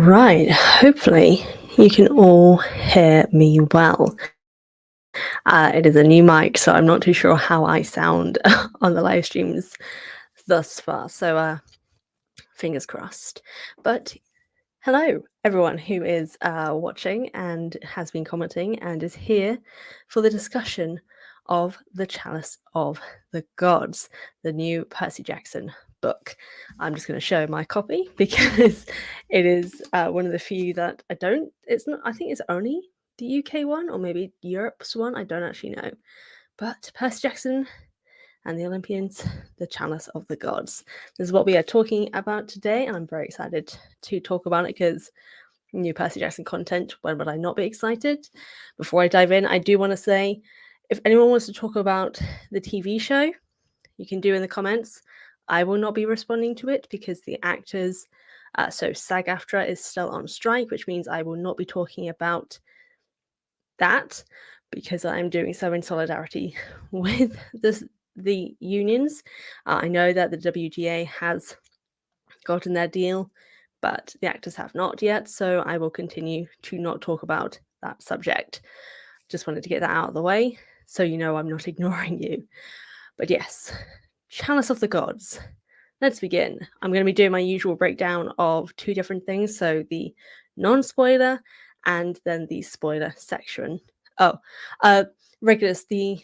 Right, hopefully you can all hear me well. It is a new mic, so I'm not too sure how I sound on the live streams thus far. So fingers crossed. But hello, everyone who is watching and has been commenting and is here for the discussion of the Chalice of the Gods, the new Percy Jackson book. I'm just going to show my copy because it is one of the few that it's not, I think it's only the UK one or maybe Europe's one. I don't actually know. But Percy Jackson and the Olympians, the Chalice of the Gods. This is what we are talking about today, and I'm very excited to talk about it because new Percy Jackson content, when would I not be excited? Before I dive in, I do want to say, if anyone wants to talk about the TV show, you can do in the comments. I will not be responding to it because the actors, so SAG-AFTRA is still on strike, which means I will not be talking about that because I'm doing so in solidarity with the unions. I know that the WGA has gotten their deal, but the actors have not yet, so I will continue to not talk about that subject. Just wanted to get that out of the way, so you know I'm not ignoring you. But yes, Chalice of the Gods. Let's begin. I'm going to be doing my usual breakdown of two different things, so the non-spoiler and then the spoiler section. Regulars, the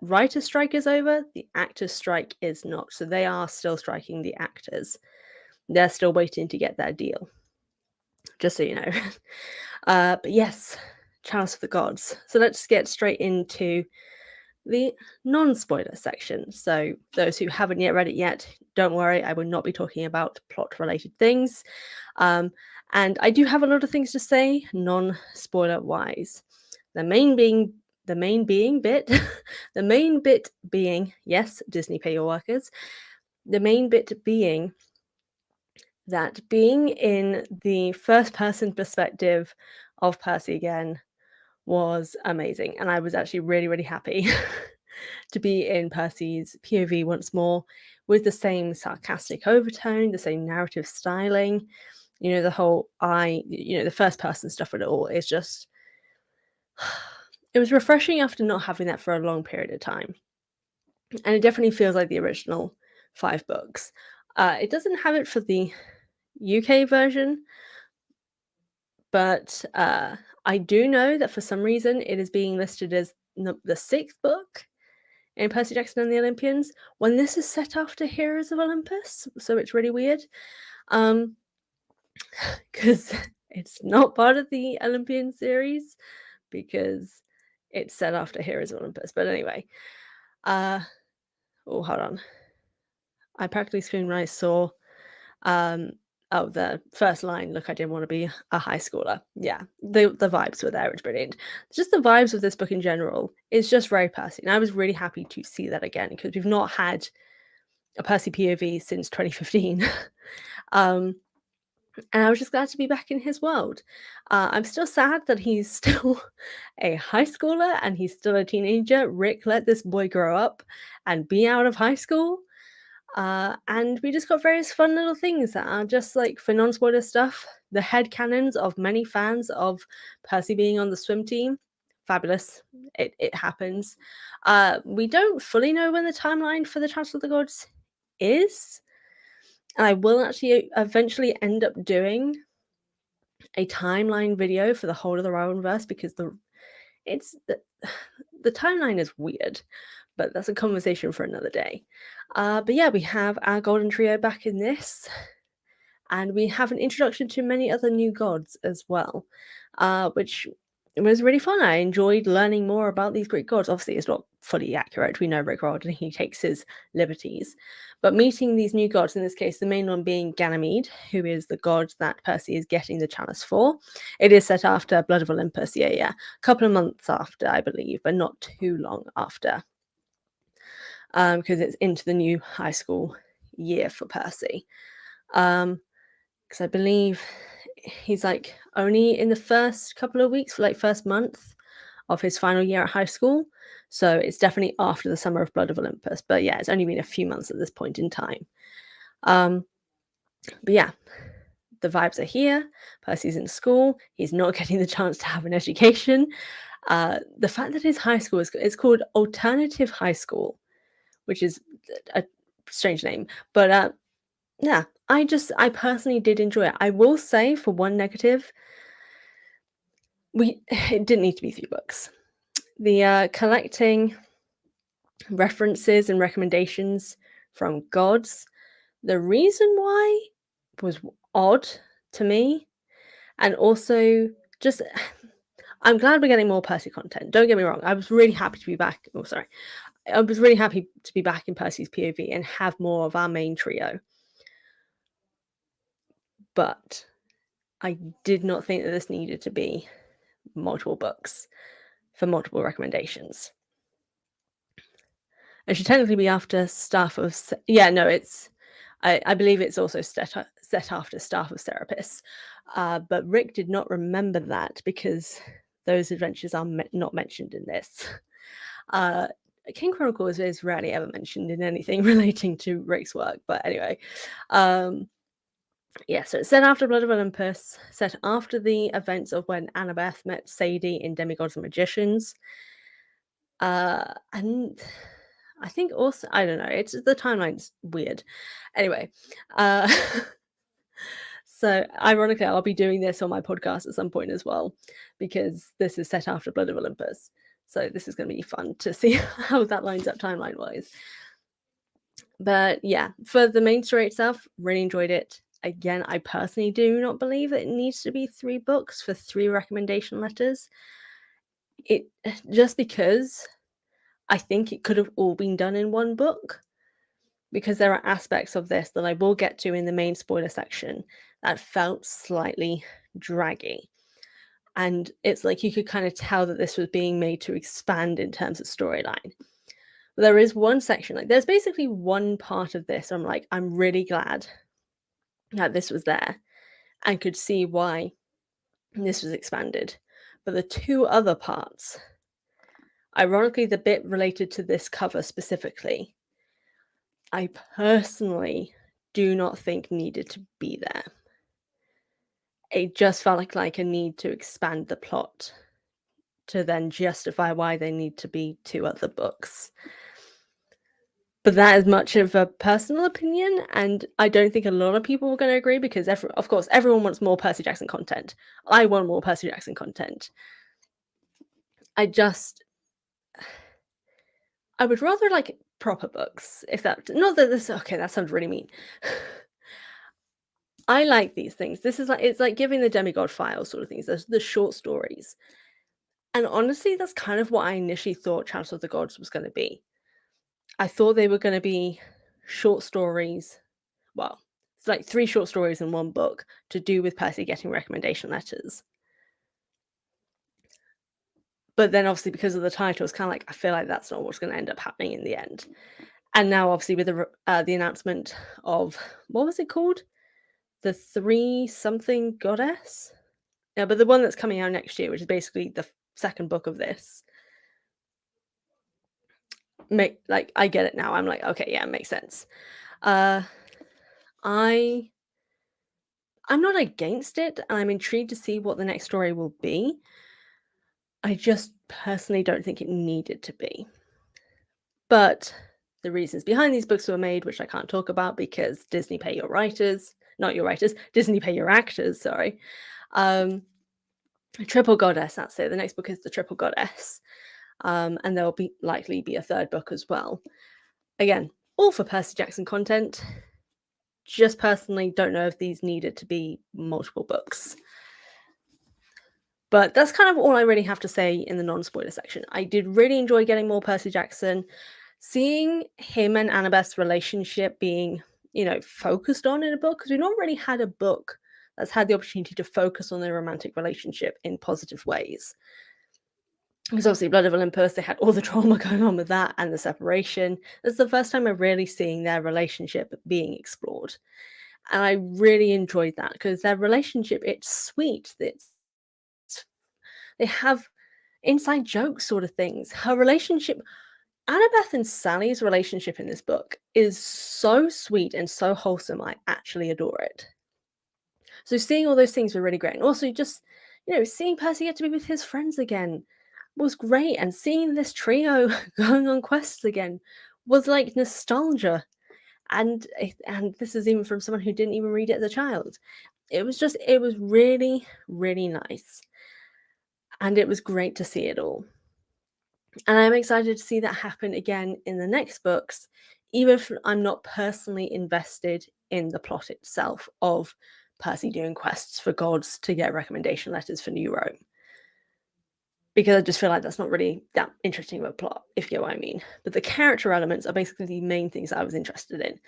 writer's strike is over, the actor's strike is not. So they are still striking the actors. They're still waiting to get their deal. Just so you know. But yes, Chalice of the Gods. So let's get straight into the non-spoiler section. So those who haven't yet read it yet, don't worry, I will not be talking about plot-related things. And I do have a lot of things to say, non-spoiler wise. The main bit being, yes, Disney pay your workers. The main bit being that being in the first-person perspective of Percy again was amazing, and I was actually really, really happy to be in Percy's POV once more with the same sarcastic overtone, the same narrative styling. You know, the whole the first person stuff of it all is just it was refreshing after not having that for a long period of time. And it definitely feels like the original 5 books. It doesn't have it for the UK version, but I do know that for some reason it is being listed as the 6th book in Percy Jackson and the Olympians, when this is set after Heroes of Olympus, so it's really weird. Because it's not part of the Olympian series, because it's set after Heroes of Olympus. But anyway, hold on. I practically screamed when I saw the first line, look, I didn't want to be a high schooler. Yeah, the vibes were there. It's brilliant. Just the vibes of this book in general is just very Percy. And I was really happy to see that again because we've not had a Percy POV since 2015. And I was just glad to be back in his world. I'm still sad that he's still a high schooler and he's still a teenager. Rick let this boy grow up and be out of high school. And we just got various fun little things that are just like, for non-spoiler stuff, the headcanons of many fans of Percy being on the swim team. Fabulous. It happens. We don't fully know when the timeline for the Chalice of the Gods is. And I will actually eventually end up doing a timeline video for the whole of the Rowanverse because the timeline is weird, but that's a conversation for another day. But yeah, we have our golden trio back in this, and we have an introduction to many other new gods as well, which was really fun. I enjoyed learning more about these Greek gods. Obviously, it's not fully accurate. We know Rick Riordan, he takes his liberties. But meeting these new gods, in this case, the main one being Ganymede, who is the god that Percy is getting the chalice for. It is set after Blood of Olympus, yeah. A couple of months after, I believe, but not too long after. Because it's into the new high school year for Percy. Because I believe he's like only in the first couple of weeks, for like first month of his final year at high school. So it's definitely after the summer of Blood of Olympus. But yeah, it's only been a few months at this point in time. But yeah, the vibes are here. Percy's in school. He's not getting the chance to have an education. The fact that his high school is called Alternative High School, which is a strange name, but yeah, I personally did enjoy it. I will say, for one negative, it didn't need to be 3 books. The collecting references and recommendations from gods, the reason why was odd to me, and also just I'm glad we're getting more Percy content. Don't get me wrong. I was really happy to be back. Oh, sorry. I was really happy to be back in Percy's POV and have more of our main trio. But I did not think that this needed to be multiple books for multiple recommendations. It should technically be after Staff of... Yeah, no, it's... I believe it's also set after Staff of Serapis. But Rick did not remember that because those adventures are not mentioned in this. King Chronicles is rarely ever mentioned in anything relating to Rick's work. But anyway... yeah, so it's set after Blood of Olympus, set after the events of when Annabeth met Sadie in Demigods and Magicians. And I think also, I don't know, it's the timeline's weird. Anyway, so ironically, I'll be doing this on my podcast at some point as well, because this is set after Blood of Olympus. So this is going to be fun to see how that lines up timeline-wise. But yeah, for the main story itself, really enjoyed it. Again, I personally do not believe that it needs to be 3 books for 3 recommendation letters. It just because I think it could have all been done in 1 book, because there are aspects of this that I will get to in the main spoiler section that felt slightly draggy. And it's like you could kind of tell that this was being made to expand in terms of storyline. There is one section, like there's basically one part of this I'm like, I'm really glad that this was there and could see why this was expanded. But the 2 other parts, ironically, the bit related to this cover specifically, I personally do not think needed to be there. It just felt like a need to expand the plot to then justify why they need to be 2 other books. But that is much of a personal opinion, and I don't think a lot of people were going to agree, because of course everyone wants more Percy Jackson content. I want more Percy Jackson content. I would rather like proper books, if that... Not that this... Okay, that sounds really mean. I like these things. This is like... It's like giving the Demigod Files sort of things. There's the short stories. And honestly, that's kind of what I initially thought Chalice of the Gods was going to be. I thought they were going to be short stories. Well, it's like 3 short stories in 1 book to do with Percy getting recommendation letters. But then obviously because of the title, it's kind of like, I feel like that's not what's going to end up happening in the end. And now obviously with the announcement of, what was it called? The 3-something goddess? Yeah, but the one that's coming out next year, which is basically the 2nd book of this. I get it now. I'm like, okay, yeah, it makes sense. I'm not against it, and I'm intrigued to see what the next story will be. I just personally don't think it needed to be. But the reasons behind these books were made, which I can't talk about because Disney pay your writers, not your writers, Disney pay your actors, sorry. Triple Goddess, that's it. The next book is the Triple Goddess. And there'll likely be a 3rd book as well. Again, all for Percy Jackson content. Just personally don't know if these needed to be multiple books. But that's kind of all I really have to say in the non-spoiler section. I did really enjoy getting more Percy Jackson. Seeing him and Annabeth's relationship being, focused on in a book, because we've not really had a book that's had the opportunity to focus on their romantic relationship in positive ways. Because obviously Blood of Olympus, they had all the trauma going on with that and the separation. It's the first time I'm really seeing their relationship being explored. And I really enjoyed that, because their relationship, it's sweet. They have inside jokes sort of things. Her relationship, Annabeth and Sally's relationship in this book is so sweet and so wholesome. I actually adore it. So seeing all those things were really great. And also just, seeing Percy get to be with his friends again was great. And seeing this trio going on quests again was like nostalgia. And this is even from someone who didn't even read it as a child. It was really, really nice. And it was great to see it all. And I'm excited to see that happen again in the next books, even if I'm not personally invested in the plot itself of Percy doing quests for gods to get recommendation letters for New Rome. Because I just feel like that's not really that interesting of a plot, if you get what I mean. But the character elements are basically the main things I was interested in,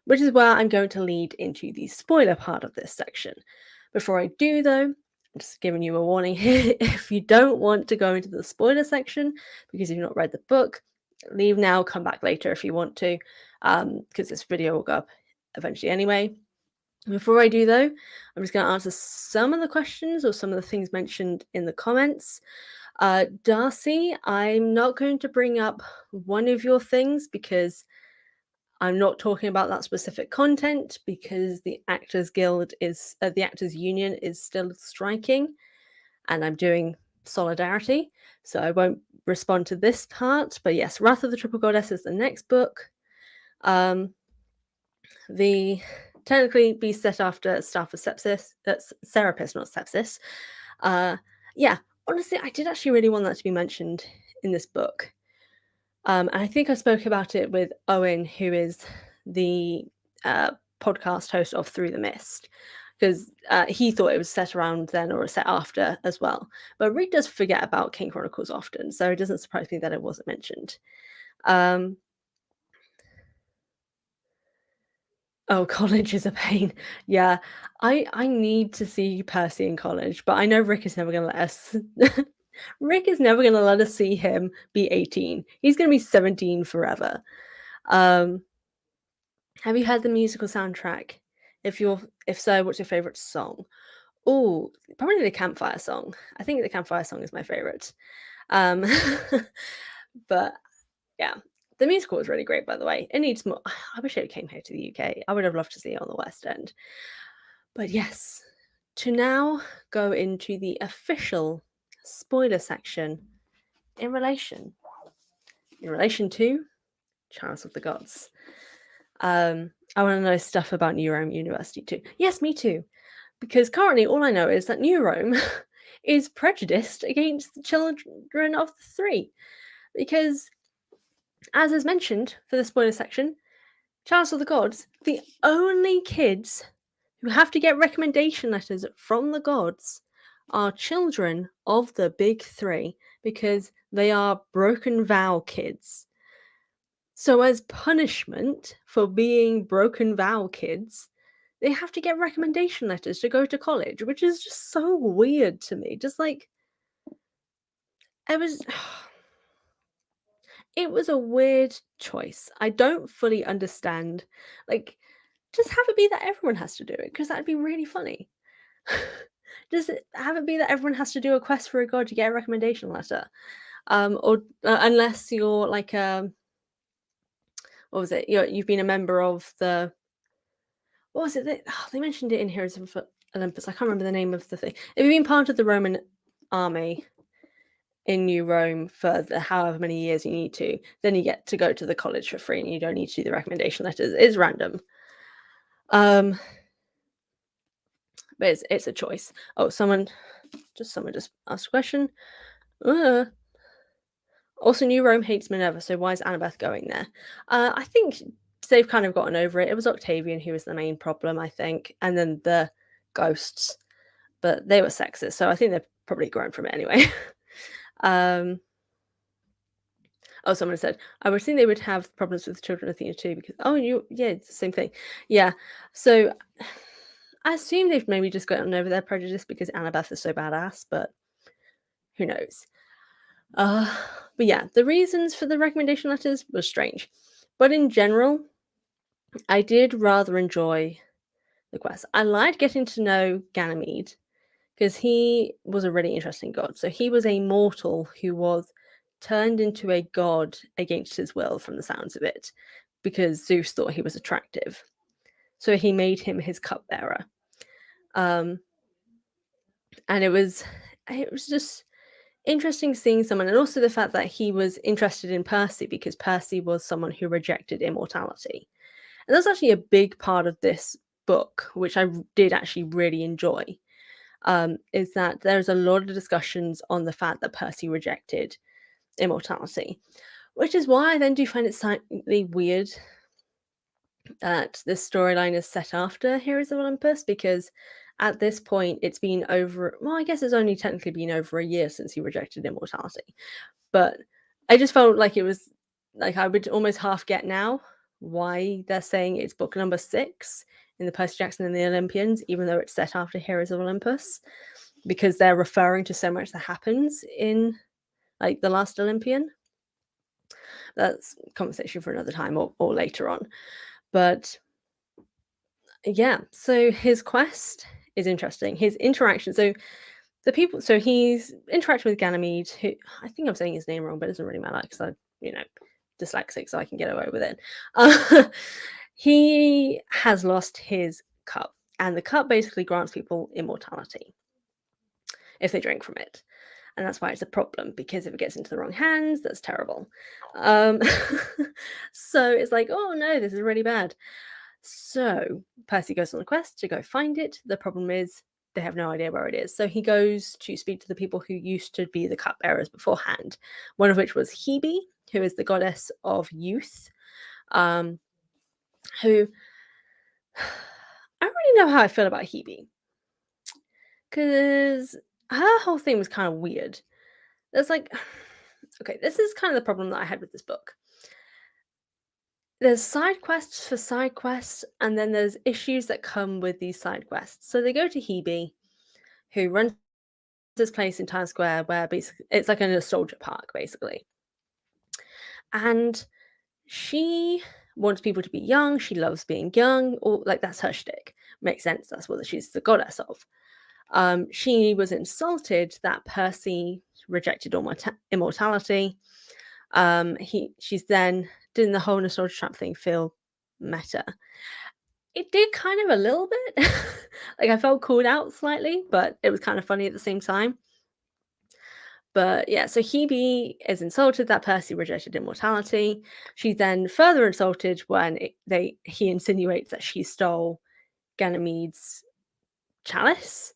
which is where I'm going to lead into the spoiler part of this section. Before I do, though, I'm just giving you a warning here. If you don't want to go into the spoiler section because you've not read the book, leave now, come back later if you want to, because this video will go up eventually anyway. Before I do, though, I'm just going to answer some of the questions or some of the things mentioned in the comments. Darcy, I'm not going to bring up one of your things because I'm not talking about that specific content because the Actors Guild is the Actors Union is still striking, and I'm doing solidarity, so I won't respond to this part. But yes, Wrath of the Triple Goddess is the next book. The technically be set after Staff of Sepsis, Serapis, not Sepsis. Yeah, honestly, I did actually really want that to be mentioned in this book. And I think I spoke about it with Owen, who is the podcast host of Through the Mist, because he thought it was set around then or set after as well. But Rick does forget about King Chronicles often, so it doesn't surprise me that it wasn't mentioned. Oh, college is a pain. Yeah, I need to see Percy in college, but I know Rick is never going to let us. Rick is never going to let us see him be 18. He's going to be 17 forever. Have you heard the musical soundtrack? If so, what's your favorite song? Oh, probably the Campfire song. I think the Campfire song is my favorite. But yeah, the musical was really great, by the way. It needs more. I wish it came here to the UK. I would have loved to see it on the West End. But yes, to now go into the official spoiler section in relation to Chalice of the Gods. I want to know stuff about New Rome University too. Yes, me too. Because currently all I know is that New Rome is prejudiced against the children of the three. Because, as is mentioned for the spoiler section, Chalice of the Gods, the only kids who have to get recommendation letters from the gods are children of the big three because they are broken vow kids. So, as punishment for being broken vow kids, they have to get recommendation letters to go to college, which is just so weird to me. Just like, it was. It was a weird choice. I don't fully understand. Like, just have it be that everyone has to do it, because that'd be really funny. Just have it be that everyone has to do a quest for a god to get a recommendation letter. Or unless you're like what was it? You've been a member of the what was it? They mentioned it in Heroes of Olympus. I can't remember the name of the thing. If you've been part of the Roman army in New Rome for however many years you need to, then you get to go to the college for free, and you don't need to do the recommendation letters. It's random. But it's a choice. Oh, someone just asked a question. Also, New Rome hates Minerva, so why is Annabeth going there? I think they've kind of gotten over it. It was Octavian who was the main problem, I think, and then the ghosts, but they were sexist, so I think they've probably grown from it anyway. Oh, someone said, I would think they would have problems with Children of Athena too, because, yeah, it's the same thing. Yeah, so I assume they've maybe just gotten over their prejudice because Annabeth is so badass, but who knows? But yeah, the reasons for the recommendation letters were strange. But in general, I did rather enjoy the quest. I liked getting to know Ganymede because he was a really interesting god. So he was a mortal who was turned into a god against his will, from the sounds of it, because Zeus thought he was attractive. So he made him his cupbearer. Um, and it was just interesting seeing someone, and also the fact that he was interested in Percy because Percy was someone who rejected immortality. And that's actually a big part of this book, which did actually really enjoy, is that there's a lot of discussions on the fact that Percy rejected immortality, which is why I then do find it slightly weird that this storyline is set after Heroes of Olympus, because at this point it's been over, well, I guess it's only technically been over a year since he rejected immortality. But I just felt like it was like I would almost half get now why they're saying it's book number 6 in the Percy Jackson and the Olympians, even though it's set after Heroes of Olympus, because they're referring to so much that happens in like the last Olympian. That's a conversation for another time or later on. But yeah, so his quest is interesting. His interaction. So he's interacting with Ganymede, who I think I'm saying his name wrong, but it doesn't really matter because you know, dyslexic, so I can get away with it. He has lost his cup, and the cup basically grants people immortality if they drink from it. And that's why it's a problem, because if it gets into the wrong hands, that's terrible. Um, so it's like, oh no, this is really bad. So Percy goes on a quest to go find it. The problem is they have no idea where it is. So he goes to speak to the people who used to be the cupbearers beforehand, one of which was Hebe, who is the goddess of youth, who I don't really know how I feel about Hebe, because her whole thing was kind of weird. There's like, okay, this is kind of the problem that I had with this book. There's side quests for side quests, and then there's issues that come with these side quests. So they go to Hebe, who runs this place in Times Square where basically it's like a nostalgia park, basically. And she wants people to be young. She loves being young, or like that's her shtick. Makes sense. That's what she's the goddess of. She was insulted that Percy rejected immortality. She's then doing the whole nostalgia trap thing feel meta. It did kind of a little bit. Like I felt called out slightly, but it was kind of funny at the same time. But yeah, so Hebe is insulted that Percy rejected immortality. She's then further insulted when he insinuates that she stole Ganymede's chalice.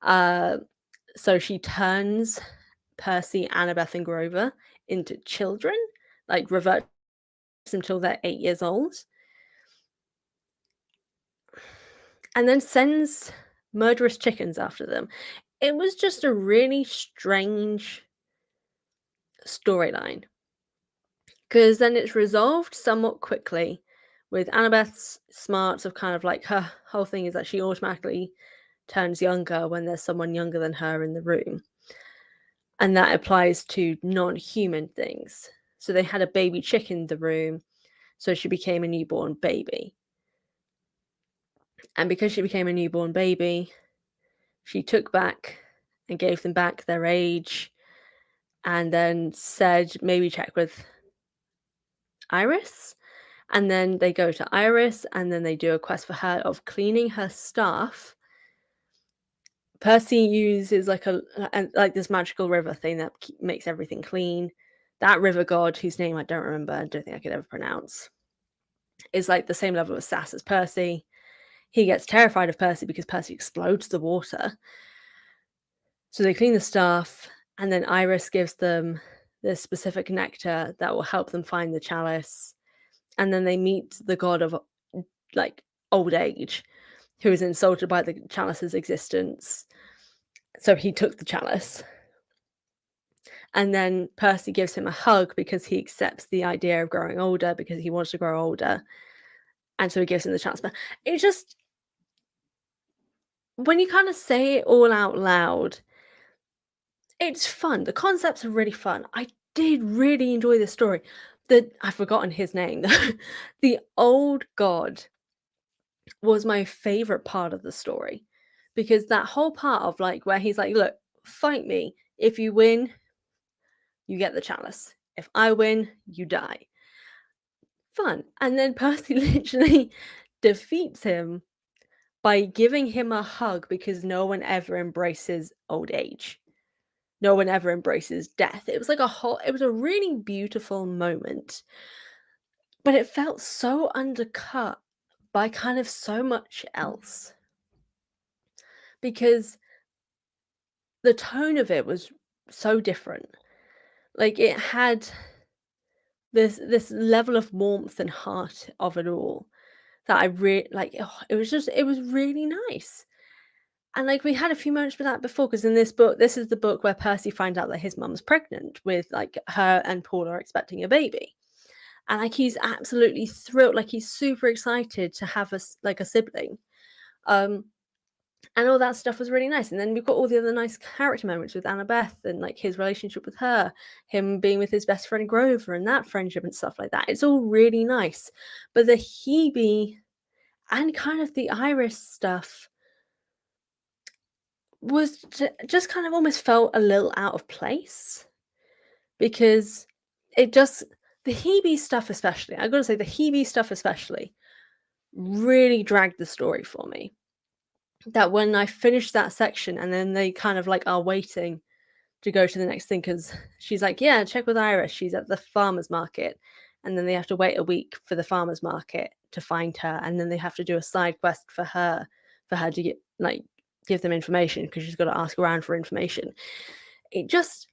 So she turns Percy, Annabeth, and Grover into children, like reverts them till they're 8 years old, and then sends murderous chickens after them. It was just a really strange storyline, because then it's resolved somewhat quickly with Annabeth's smarts of kind of like her whole thing is that she automatically turns younger when there's someone younger than her in the room. And that applies to non-human things. So they had a baby chick in the room, so she became a newborn baby. And because she became a newborn baby, she took back and gave them back their age, and then said, maybe check with Iris. And then they go to Iris, and then they do a quest for her of cleaning her staff. Percy uses like this magical river thing that makes everything clean. That river god, whose name I don't remember, I don't think I could ever pronounce, is like the same level of sass as Percy. He gets terrified of Percy because Percy explodes the water. So they clean the staff, and then Iris gives them this specific nectar that will help them find the chalice. And then they meet the god of like old age, who is insulted by the chalice's existence. So he took the chalice. And then Percy gives him a hug because he accepts the idea of growing older, because he wants to grow older. And so he gives him the chance. But it just, when you kind of say it all out loud, it's fun. The concepts are really fun. I did really enjoy this story. I've forgotten his name. The old god was my favorite part of the story, because that whole part of like where he's like, look, fight me. If you win, you get the chalice. If I win, you die. Fun. And then Percy literally defeats him by giving him a hug because no one ever embraces old age. No one ever embraces death. It was like it was a really beautiful moment, but it felt so undercut by kind of so much else because the tone of it was so different. Like it had this level of warmth and heart of it all that I really like. Oh, it was really nice. And like we had a few moments with that before, because in this book, this is the book where Percy finds out that his mum's pregnant with like her and Paul are expecting a baby. And like he's absolutely thrilled, like he's super excited to have like a sibling. Um and all that stuff was really nice. And then we've got all the other nice character moments with Annabeth and like his relationship with her, him being with his best friend Grover and that friendship and stuff like that. It's all really nice. But the Hebe and kind of the Iris stuff was just kind of almost felt a little out of place because it just the Hebe stuff especially, I gotta say the Hebe stuff especially really dragged the story for me. That when I finished that section and then they kind of like are waiting to go to the next thing because she's like, yeah, check with Iris. She's at the farmer's market. And then they have to wait a week for the farmer's market to find her. And then they have to do a side quest for her to get like give them information because she's got to ask around for information. It just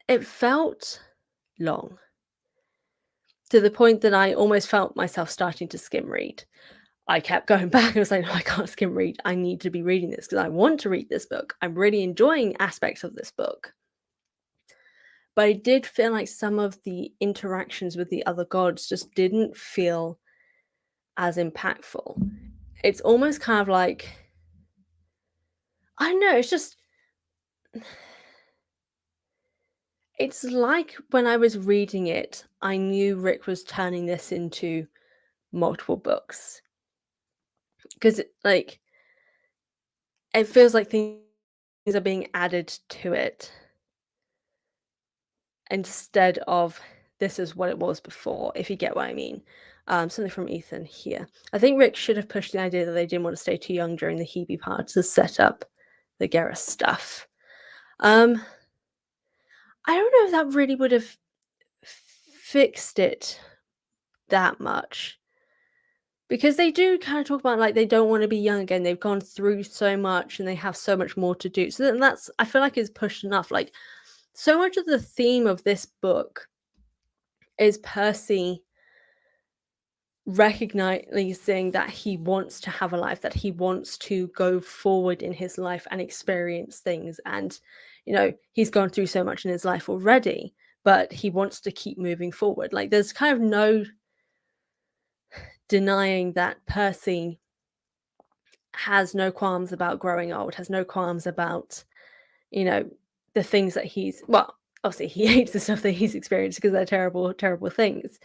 it felt long to the point that I almost felt myself starting to skim read. I kept going back. I was like, no, I can't skim read. I need to be reading this because I want to read this book. I'm really enjoying aspects of this book. But I did feel like some of the interactions with the other gods just didn't feel as impactful. It's almost kind of like, I don't know, it's like when I was reading it, I knew Rick was turning this into multiple books. Because, like, it feels like things are being added to it instead of this is what it was before, if you get what I mean. Something from Ethan here. I think Rick should have pushed the idea that they didn't want to stay too young during the Hebe part to set up the Garrus stuff. I don't know if that really would have fixed it that much. Because they do kind of talk about like they don't want to be young again. They've gone through so much and they have so much more to do. So then that's I feel like is pushed enough. Like so much of the theme of this book is Percy recognizing that he wants to have a life, that he wants to go forward in his life and experience things. And, you know, he's gone through so much in his life already, but he wants to keep moving forward. Like there's kind of no denying that Percy has no qualms about growing old, has no qualms about, you know, the things that well, obviously he hates the stuff that he's experienced because they're terrible, terrible things.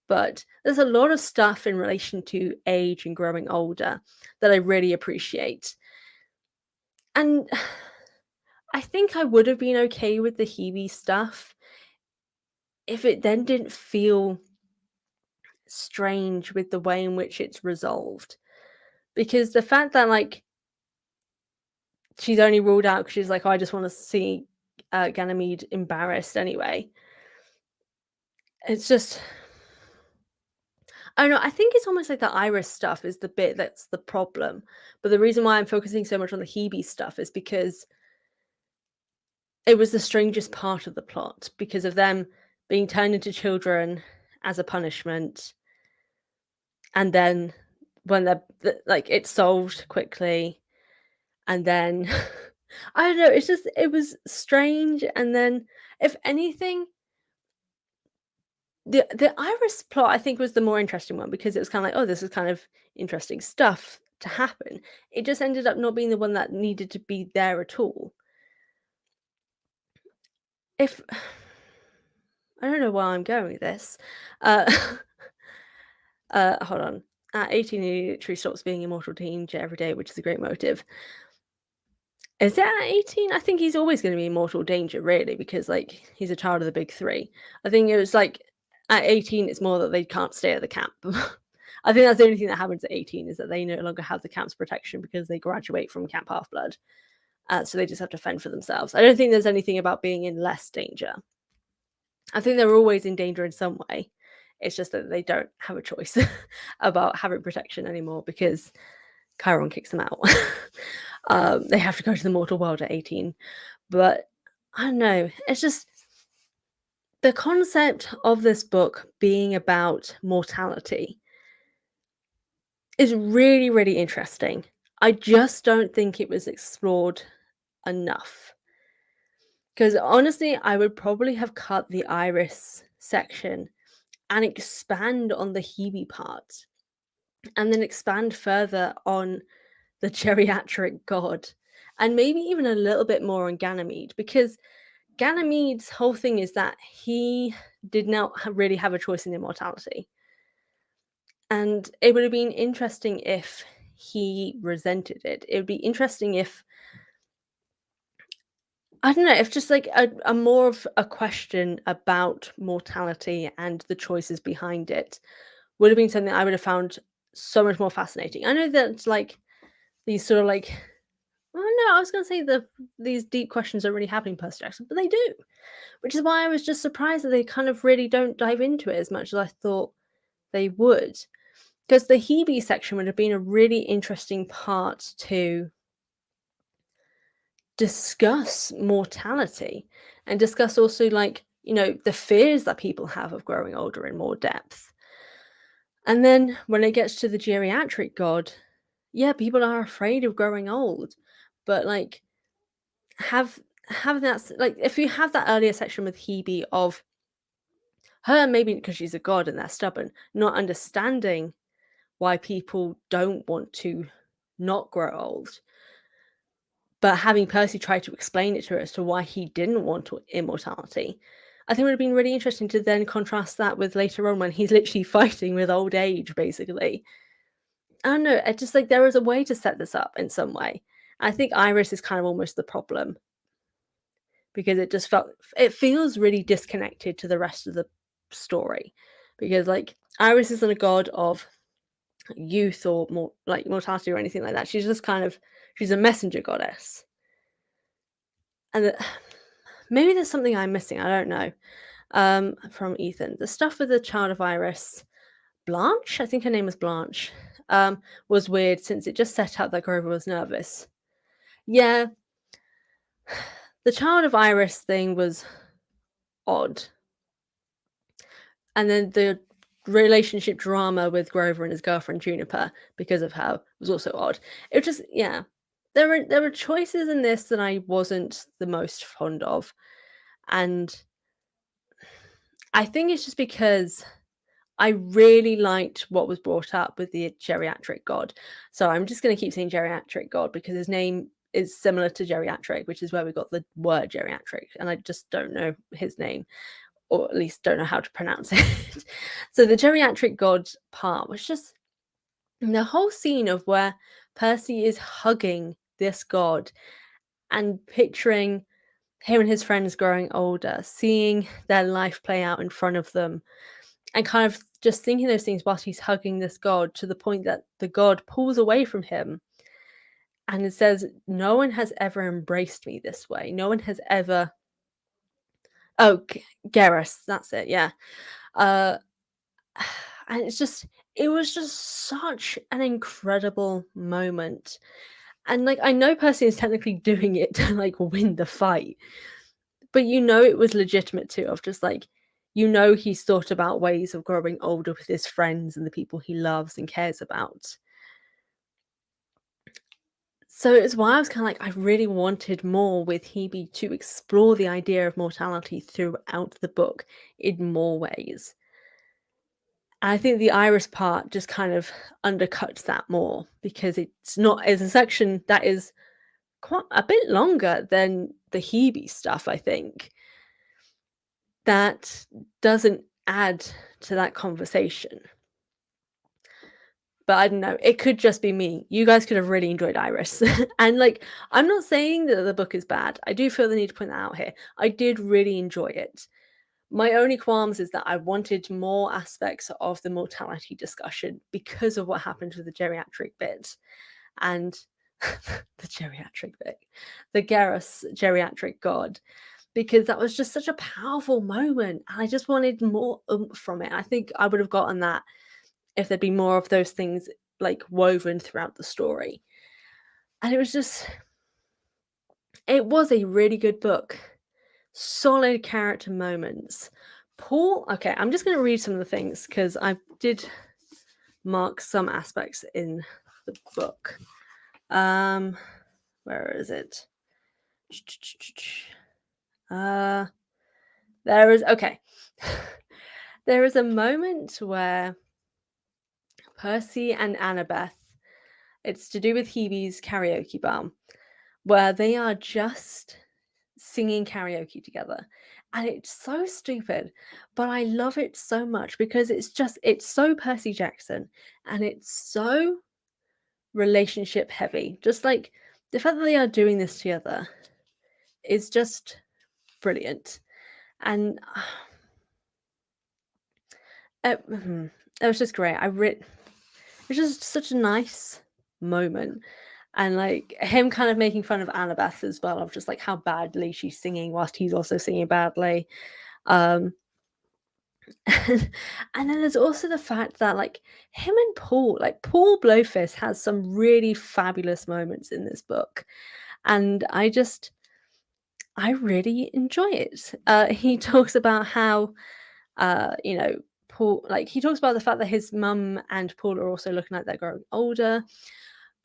But there's a lot of stuff in relation to age and growing older that I really appreciate. And I think I would have been okay with the Hebe stuff if it then didn't feel strange with the way in which it's resolved. Because the fact that, like, she's only ruled out because she's like, oh, I just want to see Ganymede embarrassed anyway. It's just, I don't know, I think it's almost like the Iris stuff is the bit that's the problem. But the reason why I'm focusing so much on the Hebe stuff is because it was the strangest part of the plot because of them being turned into children as a punishment, and then when like, it's solved quickly, and then I don't know, it was strange, and then, if anything, the Iris plot, I think, was the more interesting one because it was kinda like, "Oh, this is kind of interesting stuff to happen." It just ended up not being the one that needed to be there at all. If I don't know where I'm going with this. Uh, hold on. At 18, he literally stops being immortal teenager every day, which is a great motive. Is it at 18? I think he's always going to be immortal danger, really, because like he's a child of the big three. I think it was like at 18, it's more that they can't stay at the camp. I think that's the only thing that happens at 18 is that they no longer have the camp's protection because they graduate from Camp Half-Blood. So they just have to fend for themselves. I don't think there's anything about being in less danger. I think they're always in danger in some way. It's just that they don't have a choice about having protection anymore because Chiron kicks them out. They have to go to the mortal world at 18. But I don't know. It's just the concept of this book being about mortality is really, really interesting. I just don't think it was explored enough. Because honestly, I would probably have cut the Iris section and expand on the Hebe part, and then expand further on the geriatric god, and maybe even a little bit more on Ganymede, because Ganymede's whole thing is that he did not really have a choice in immortality. And it would have been interesting if he resented it. It would be interesting if, I don't know, if just like a more of a question about mortality and the choices behind it would have been something I would have found so much more fascinating. I know that like these sort of like, oh no, I was going to say these deep questions don't really happen in Percy Jackson, but they do, which is why I was just surprised that they kind of really don't dive into it as much as I thought they would. Because the Hebe section would have been a really interesting part to discuss mortality and discuss also, like, you know, the fears that people have of growing older in more depth. And then when it gets to the geriatric god, yeah, people are afraid of growing old, but like have that like if you have that earlier section with Hebe of her, maybe because she's a god and they're stubborn, not understanding why people don't want to not grow old, but having Percy try to explain it to her as to why he didn't want immortality, I think it would have been really interesting to then contrast that with later on when he's literally fighting with old age, basically. I don't know, I just like there is a way to set this up in some way. I think Iris is kind of almost the problem because it feels really disconnected to the rest of the story, because like Iris isn't a god of youth or more like mortality or anything like that. She's just kind of, she's a messenger goddess, and maybe there's something I'm missing, I don't know. From Ethan, the stuff with the child of Iris, Blanche, I think her name was Blanche, was weird since it just set out that Grover was nervous. Yeah, the child of Iris thing was odd, and then the relationship drama with Grover and his girlfriend Juniper because of her was also odd. It just, yeah, there were choices in this that I wasn't the most fond of, and I think it's just because I really liked what was brought up with the geriatric god. So I'm just going to keep saying geriatric god because his name is similar to geriatric, which is where we got the word geriatric, and I just don't know his name, or at least don't know how to pronounce it. So the geriatric god part was just the whole scene of where Percy is hugging this god and picturing him and his friends growing older, seeing their life play out in front of them, and kind of just thinking those things whilst he's hugging this god, to the point that the god pulls away from him and it says, no one has ever embraced me this way. No one has ever. Oh, Garrus, that's it, yeah. And it was just such an incredible moment. And like, I know Percy is technically doing it to like win the fight, but you know it was legitimate too, of just like, you know, he's thought about ways of growing older with his friends and the people he loves and cares about. So it's why I was kind of like, I really wanted more with Hebe to explore the idea of mortality throughout the book in more ways. And I think the Iris part just kind of undercuts that more because it's a section that is quite a bit longer than the Hebe stuff, I think. That doesn't add to that conversation. But I don't know, it could just be me. You guys could have really enjoyed Iris. And like, I'm not saying that the book is bad. I do feel the need to point that out here. I did really enjoy it. My only qualms is that I wanted more aspects of the mortality discussion because of what happened with the geriatric bit. And the geriatric bit, the Garrus geriatric god, because that was just such a powerful moment. And I just wanted more oomph from it. I think I would have gotten that if there'd been more of those things like woven throughout the story. And it was a really good book. Solid character moments. Paul, okay, I'm just going to read some of the things because I did mark some aspects in the book. Where is it? There is, okay. There is a moment where Percy and Annabeth, it's to do with Hebe's karaoke bar, where they are just singing karaoke together. And it's so stupid, but I love it so much because it's so Percy Jackson and it's so relationship heavy. Just like the fact that they are doing this together is just brilliant. And it was just great. It's just such a nice moment. And like him kind of making fun of Annabeth as well, of just like how badly she's singing whilst he's also singing badly. And then there's also the fact that like him and Paul, like Paul Blowfist has some really fabulous moments in this book. And I really enjoy it. He talks about how, Paul, like he talks about the fact that his mum and Paul are also looking like they're growing older.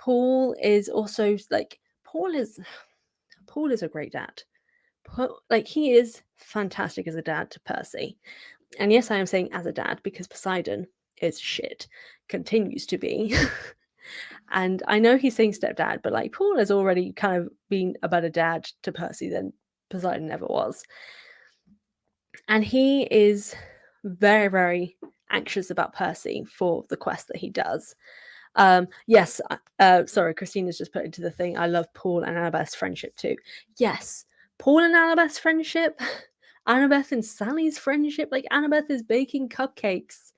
Paul is also like, Paul is a great dad. Like he is fantastic as a dad to Percy. And yes, I am saying as a dad because Poseidon is shit, continues to be. And I know he's saying stepdad, but like Paul has already kind of been a better dad to Percy than Poseidon ever was. And he is very, very anxious about Percy for the quest that he does. Yes, sorry, Christina's just put into the thing, I love Paul and Annabeth's friendship too. Yes, Paul and Annabeth's friendship, Annabeth and Sally's friendship, like Annabeth is baking cupcakes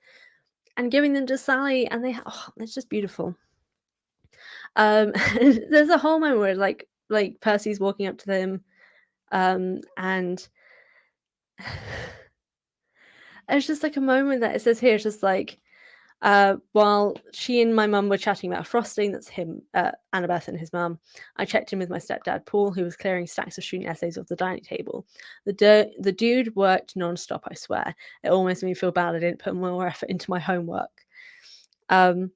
and giving them to Sally, and it's just beautiful. There's a whole moment where like Percy's walking up to them, and it's just like a moment that it says here, it's just like, while she and my mum were chatting about frosting, that's him, Annabeth and his mum, I checked in with my stepdad, Paul, who was clearing stacks of student essays off the dining table. The dude worked non-stop, I swear. It almost made me feel bad I didn't put more effort into my homework. And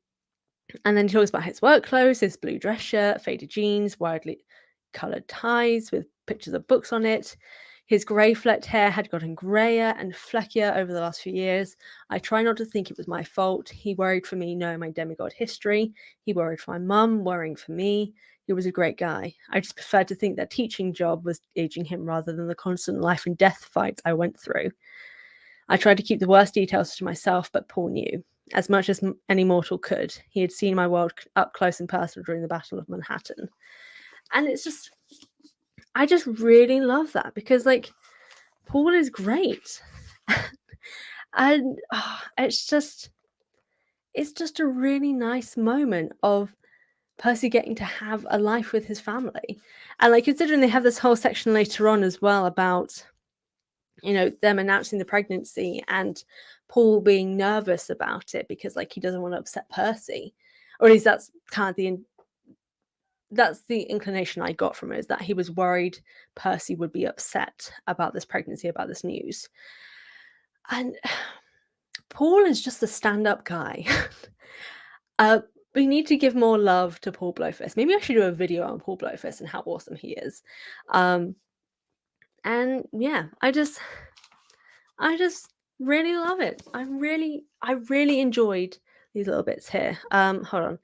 then he talks about his work clothes, his blue dress shirt, faded jeans, widely coloured ties with pictures of books on it. His grey flecked hair had gotten greyer and fleckier over the last few years. I try not to think it was my fault. He worried for me knowing my demigod history. He worried for my mum, worrying for me. He was a great guy. I just preferred to think that teaching job was aging him rather than the constant life and death fights I went through. I tried to keep the worst details to myself, but Paul knew. As much as any mortal could. He had seen my world up close and personal during the Battle of Manhattan. And it's just, I just really love that because like Paul is great. And it's just a really nice moment of Percy getting to have a life with his family. And like considering they have this whole section later on as well about, them announcing the pregnancy and Paul being nervous about it because like he doesn't want to upset Percy, or at least that's kind of that's the inclination I got from it, is that he was worried Percy would be upset about this pregnancy, about this news. And Paul is just a stand-up guy. We need to give more love to Paul Blowfist. Maybe I should do a video on Paul Blowfist and how awesome he is. And yeah, I just really love it. I really enjoyed these little bits here. Hold on.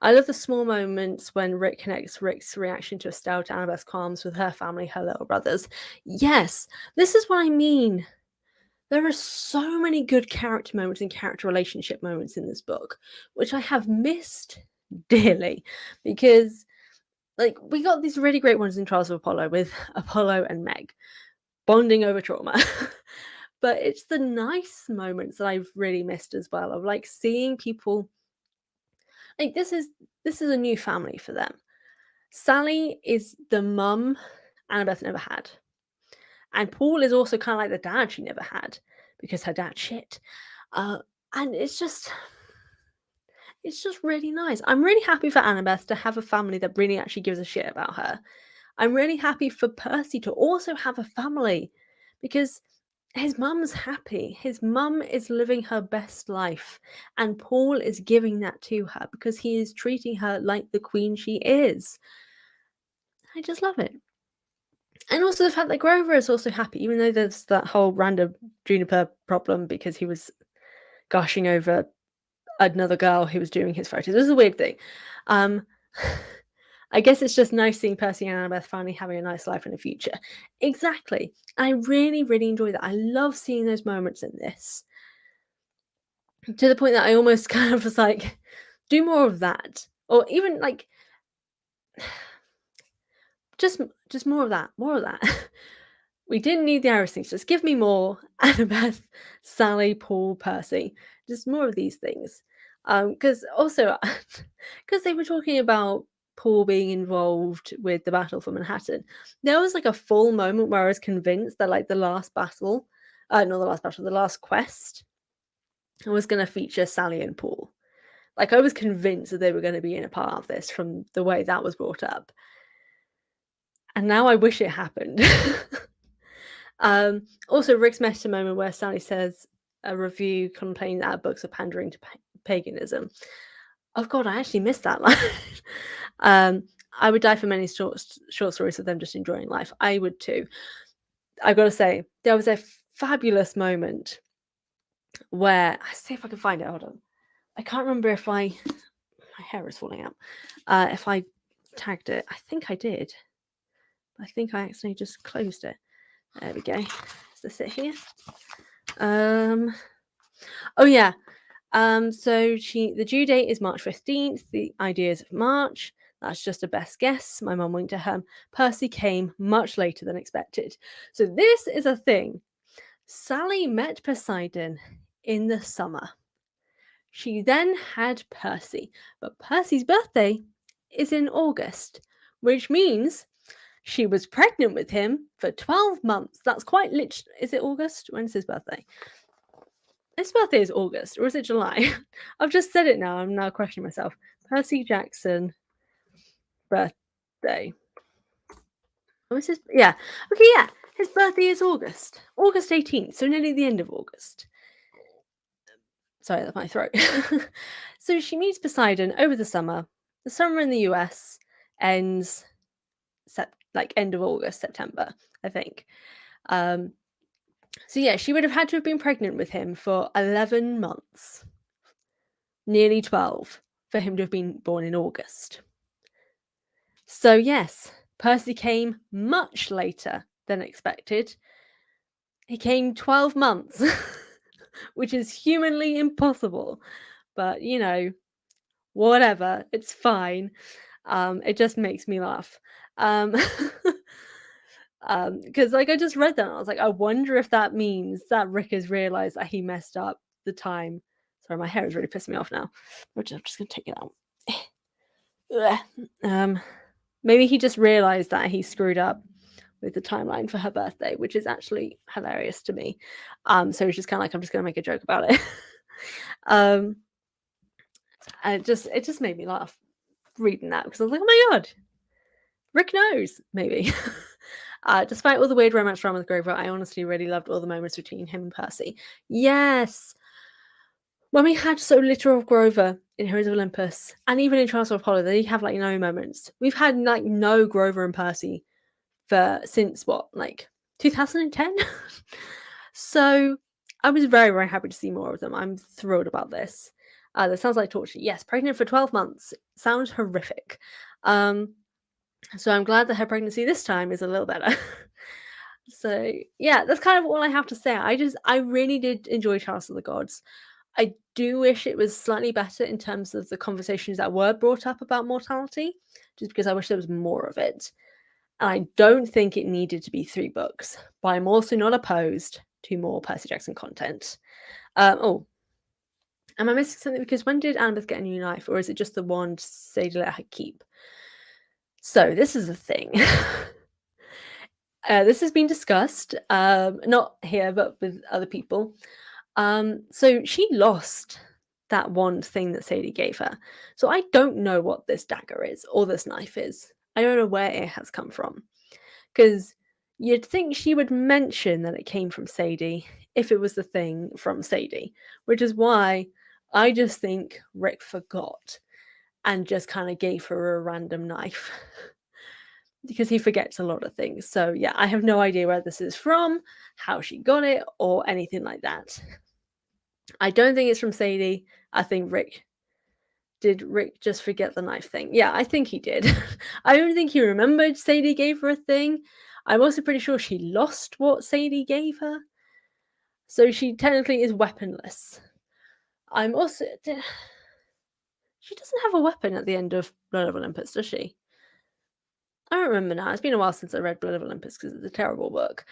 I love the small moments when Rick connects Rick's reaction to Estelle to Annabeth's qualms with her family, her little brothers. Yes, this is what I mean. There are so many good character moments and character relationship moments in this book, which I have missed dearly because like we got these really great ones in Trials of Apollo with Apollo and Meg bonding over trauma. But it's the nice moments that I've really missed as well, of like seeing people like this is a new family for them. Sally is the mum Annabeth never had. And Paul is also kind of like the dad she never had because her dad's shit. Uh, and it's just really nice. I'm really happy for Annabeth to have a family that really actually gives a shit about her. I'm really happy for Percy to also have a family because his mum's happy. His mum is living her best life, and Paul is giving that to her because he is treating her like the queen she is. I just love it. And also the fact that Grover is also happy, even though there's that whole random Juniper problem because he was gushing over another girl who was doing his photos. This is a weird thing. I guess it's just nice seeing Percy and Annabeth finally having a nice life in the future. Exactly. I really, really enjoy that. I love seeing those moments in this. To the point that I almost kind of was like, do more of that. Or even like just more of that. More of that. We didn't need the Iris things. Just give me more Annabeth, Sally, Paul, Percy. Just more of these things. Because also, because they were talking about Paul being involved with the battle for Manhattan, there was like a full moment where I was convinced that like the last battle, not the last battle, the last quest was going to feature Sally and Paul. Like I was convinced that they were going to be in a part of this from the way that was brought up. And now I wish it happened. Also, Rick's meta moment where Sally says a review complaining that our books are pandering to paganism. Oh God, I actually missed that line. I would die for many short stories of them just enjoying life. I would too. I got to say, there was a fabulous moment where I see if I can find it. Hold on. I can't remember if my hair is falling out. If I tagged it, I think I did. I think I accidentally just closed it. There we go. Is this it here? Oh yeah. So the due date is March 15th. The idea is of March. That's just a best guess. My mum winked at her. Percy came much later than expected. So this is a thing. Sally met Poseidon in the summer. She then had Percy, but Percy's birthday is in August, which means she was pregnant with him for 12 months. That's quite literally. Is it August? When's his birthday? His birthday is August, or is it July? I've just said it now. I'm now questioning myself. Percy Jackson birthday. Oh, is his? Yeah. Okay, yeah. His birthday is August. August 18th, so nearly the end of August. Sorry, that's my throat. So she meets Poseidon over the summer. The summer in the US ends end of August, September, I think. So yeah, she would have had to have been pregnant with him for 11 months, nearly 12, for him to have been born in August. So yes, Percy came much later than expected. He came 12 months, which is humanly impossible. But, you know, whatever, it's fine. It just makes me laugh. Because like I just read that and I was like, I wonder if that means that Rick has realized that he messed up the time. Sorry, my hair is really pissing me off now. I'm just gonna take it out. Maybe he just realized that he screwed up with the timeline for her birthday, which is actually hilarious to me. So it's just kind of like I'm just gonna make a joke about it. And it just made me laugh reading that because I was like, oh my god, Rick knows, maybe. Despite all the weird romance drama with Grover, I honestly really loved all the moments between him and Percy. Yes! When we had so little of Grover in Heroes of Olympus, and even in Trials of Apollo, they have like no moments. We've had like no Grover and Percy since what, like 2010? So I was very, very happy to see more of them. I'm thrilled about this. That sounds like torture. Yes, pregnant for 12 months. Sounds horrific. So I'm glad that her pregnancy this time is a little better. So yeah, that's kind of all I have to say. I really did enjoy Chalice of the Gods. I do wish it was slightly better in terms of the conversations that were brought up about mortality, just because I wish there was more of it. And I don't think it needed to be 3 books, but I'm also not opposed to more Percy Jackson content. Oh, am I missing something? Because when did Annabeth get a new knife, or is it just the wand Sadie let her keep? So this is the thing. This has been discussed, not here, but with other people. So she lost that wand thing that Sadie gave her. So I don't know what this dagger is or this knife is. I don't know where it has come from. Because you'd think she would mention that it came from Sadie if it was the thing from Sadie, which is why I just think Rick forgot and just kind of gave her a random knife. Because he forgets a lot of things. So yeah, I have no idea where this is from, how she got it, or anything like that. I don't think it's from Sadie. I think Rick just forget the knife thing? Yeah, I think he did. I don't think he remembered Sadie gave her a thing. I'm also pretty sure she lost what Sadie gave her. So she technically is weaponless. I'm also... She doesn't have a weapon at the end of Blood of Olympus, does she? I don't remember now. It's been a while since I read Blood of Olympus because it's a terrible book.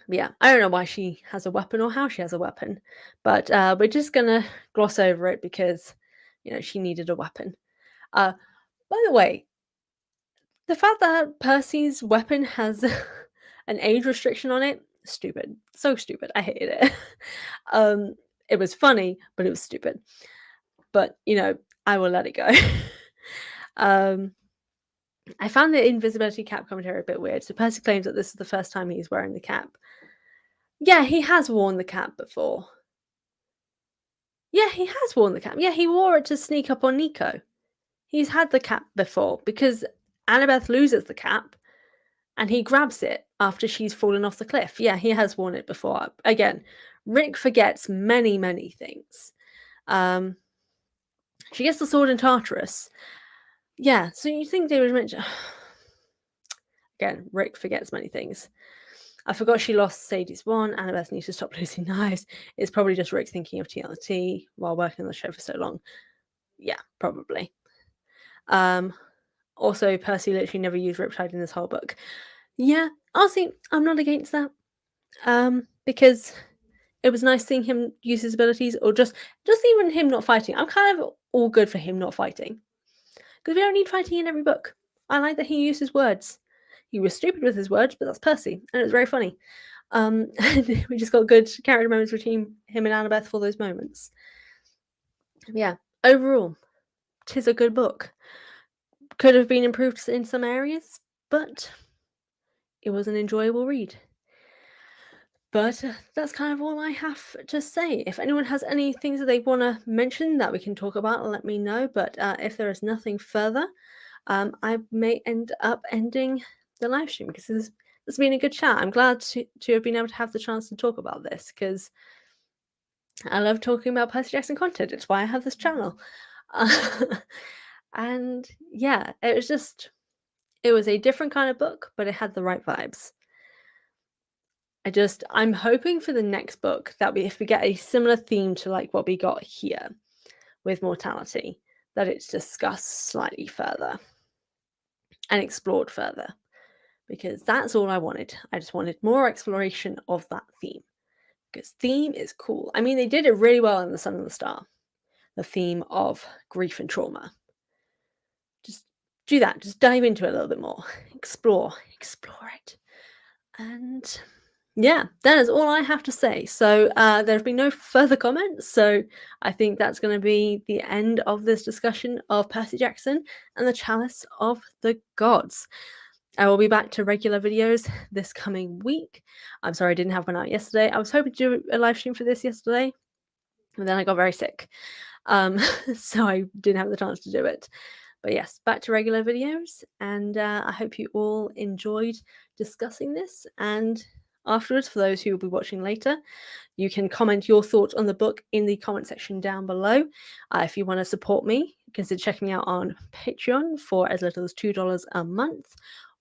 Yeah, I don't know why she has a weapon or how she has a weapon. But we're just going to gloss over it because, she needed a weapon. By the way, the fact that Percy's weapon has an age restriction on it, stupid. So stupid. I hated it. It was funny, but it was stupid. But, I will let it go. I found the invisibility cap commentary a bit weird. So Percy claims that this is the first time he's wearing the cap. Yeah, he has worn the cap before. Yeah, he has worn the cap. Yeah, he wore it to sneak up on Nico. He's had the cap before because Annabeth loses the cap and he grabs it after she's fallen off the cliff. Yeah, he has worn it before. Again, Rick forgets many, many things. She gets the sword in Tartarus. Yeah, so you think they would mention... Again, Rick forgets many things. I forgot she lost Sadie's one. Annabeth needs to stop losing knives. It's probably just Rick thinking of TLT while working on the show for so long. Yeah, probably. Also, Percy literally never used Riptide in this whole book. Yeah, honestly, I'm not against that. Because it was nice seeing him use his abilities, or just even him not fighting. I'm kind of all good for him not fighting. Because we don't need fighting in every book. I like that he used his words. He was stupid with his words, but that's Percy, and it was very funny. And we just got good character moments between him and Annabeth for those moments. Yeah, overall, 'tis a good book. Could have been improved in some areas, but it was an enjoyable read. But that's kind of all I have to say. If anyone has any things that they want to mention that we can talk about, let me know. But if there is nothing further, I may end up ending the live stream because this has been a good chat. I'm glad to have been able to have the chance to talk about this because I love talking about Percy Jackson content. It's why I have this channel. And yeah, it was a different kind of book, but it had the right vibes. I'm hoping for the next book that if we get a similar theme to like what we got here with mortality, that it's discussed slightly further and explored further, because that's all I wanted. I just wanted more exploration of that theme, because theme is cool. I mean, they did it really well in The Sun and the Star, the theme of grief and trauma. Just do that. Just dive into it a little bit more. Explore it. And yeah, that is all I have to say. So there have been no further comments. So I think that's going to be the end of this discussion of Percy Jackson and the Chalice of the Gods. I will be back to regular videos this coming week. I'm sorry I didn't have one out yesterday. I was hoping to do a live stream for this yesterday, but then I got very sick. So I didn't have the chance to do it. But yes, back to regular videos, and I hope you all enjoyed discussing this. And afterwards, for those who will be watching later, you can comment your thoughts on the book in the comment section down below. If you want to support me, consider checking me out on Patreon for as little as $2 a month,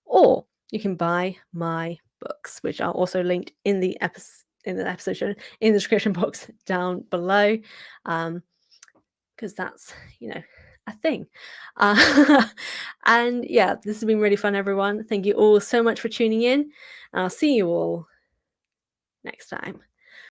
or you can buy my books, which are also linked in the episode show, in the description box down below, because that's a thing. And yeah, this has been really fun, everyone. Thank you all so much for tuning in, and I'll see you all next time.